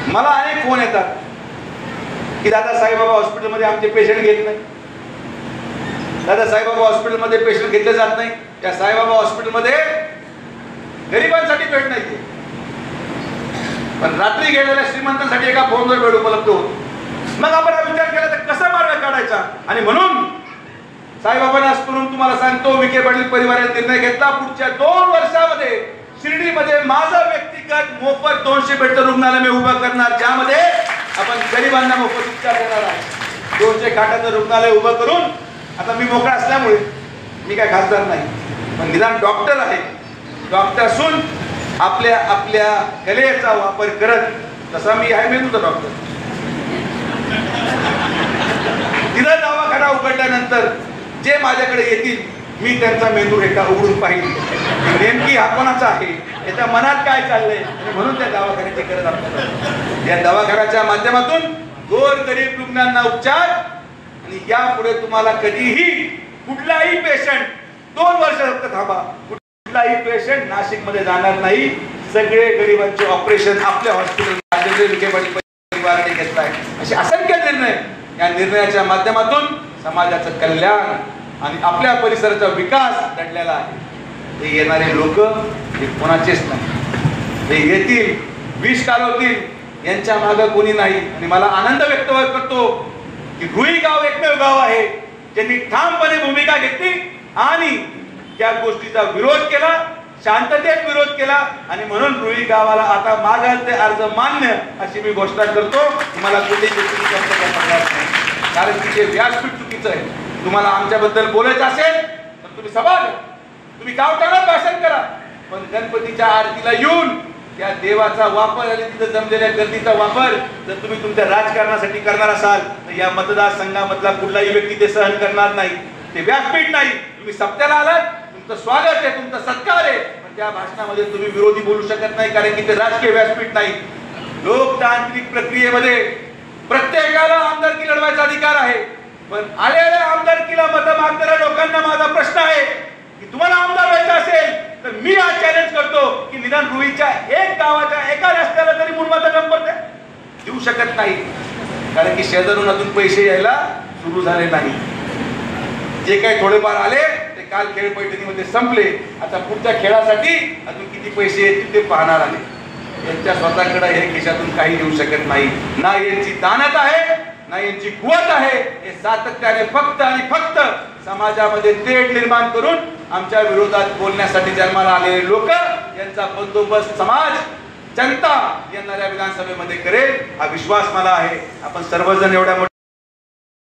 मला अनेक फोन येतात की दादा साईबाबा हॉस्पिटलमध्ये आमचे पेशंट घेत नाही, दादा साईबाबा हॉस्पिटलमध्ये पेशंट घेतले जात नाही, त्या साईबाबा हॉस्पिटलमध्ये गरिबांसाठी बेड नाही, पण रात्री गेलेल्या श्रीमंतांसाठी एका फोनवर बेड उपलब्ध होतो. मग आपण हा विचार केला तर कसा मार्ग काढायचा? आणि म्हणून साईबाबांना स्मरून तुम्हाला सांगतो, विखे पाटील परिवाराने निर्णय घेतला, पुढच्या 2 वर्षामध्ये शिर्डीमध्ये माझं व्यक्तिगत मोफत 200 बेडचं रुग्णालय मी उभं करणार, ज्यामध्ये आपण गरिबांना मोफत उपचार देणार आहे. 200 खाटाचं रुग्णालय उभं करून, आता मी मोकळा असल्यामुळे मी काय खासदार नाही, पण निदान डॉक्टर आहे, डॉक्टर असून आपल्या आपल्या कलेचा वापर करत, तसा मी आहे मेंदूचा डॉक्टर, तिथं दवाखाना उघडल्यानंतर जे माझ्याकडे येतील मी त्यांचा मेंदू एका उघडून पाहिजे, नेमकी हा कोणाचा आहे, त्याच्या मनात काय चाललंय, आणि म्हणून त्या दवाखान्याची गरज आपल्याला. या दवाखान्याच्या माध्यमातून गोरगरीब रुग्णांना उपचार, आणि यापुढे तुम्हाला कधीही कुठलाही पेशंट 2 वर्ष फक्त थांबा, कुठलाही पेशंट नाशिक मध्ये जाणार नाही. सगळे गरिबांचे ऑपरेशन आपल्या हॉस्पिटल विखे पाटील परिवाराने घेतलाय. असे असंख्य निर्णय, या निर्णयाच्या माध्यमातून समाजाचं कल्याण आणि आपल्या परिसराचा विकास दडलेला आहे. हे येणारे लोक हे कोणाचेच नाही, हे येतील, विष कालवतील, यांच्या मागे कोणी नाही. आणि मला आनंद व्यक्त करतो की रुई गाव एकमेव गाव आहे ज्यांनी ठामपणे भूमिका घेतली आणि त्या गोष्टीचा विरोध केला, शांततेत विरोध केला, आणि म्हणून रुई गावाला आता मागायचे अर्ज मान्य अशी मी घोषणा करतो. तुम्हाला कुठेही नाही, कारण तिचे व्यासपीठ चुकीचं आहे. तुम्हाला आमच्याबद्दल बोलायचं असेल तर तुम्ही सभा घ्या, तुम्ही गावठाणात भाषण करा, पण गणपतीच्या आरतीला येऊन त्या देवाचा वापर आणि तिथं जमलेल्या गर्दीचा वापर जर तुम्ही तुमच्या राजकारणासाठी करणार असाल तर या मतदारसंघामधला कुठलाही व्यक्ती ते सहन करणार नाही. ते व्यासपीठ नाही. तुम्ही सप्त्याला आलात, तुमचं स्वागत आहे, तुमचा सत्कार आहे, पण त्या भाषणामध्ये तुम्ही विरोधी बोलू शकत नाही, कारण की ते राजकीय व्यासपीठ नाही. लोकतांत्रिक प्रक्रियेमध्ये प्रत्येकाला आमदारकी लढवायचा अधिकार आहे, पण आलेल्या आमदारकीला मत मागणाऱ्या लोकांना माझा प्रश्न आहे की तुम्हाला आमदार व्हायचं असेल तर मी आज चॅलेंज करतो की निदान रुईच्या एक गावाच्या एका रस्त्याला तरी मुलमाचा नंबर देऊ शकत नाही, कारण की शेजारून अजून पैसे यायला सुरू झाले नाही. जे काही थोडेफार आले ते काल खेळ पैठणीमध्ये संपले. आता पुढच्या खेळासाठी अजून किती पैसे येतील ते पाहणार आहे. यांच्या स्वतःकडे हे खिशातून काही येऊ शकत नाही, ना यांची दानत आहे ना यांची कुवत आहे. हे सातत्याने फक्त आणि फक्त समाजामध्ये तेढ निर्माण करून आमच्या विरोधात बोलण्यासाठी जन्माला आलेले लोक यांचा बंदोबस्त समाज जनता येणाऱ्या विधानसभेमध्ये करेल हा विश्वास मला आहे. आपण सर्वजण एवढ्या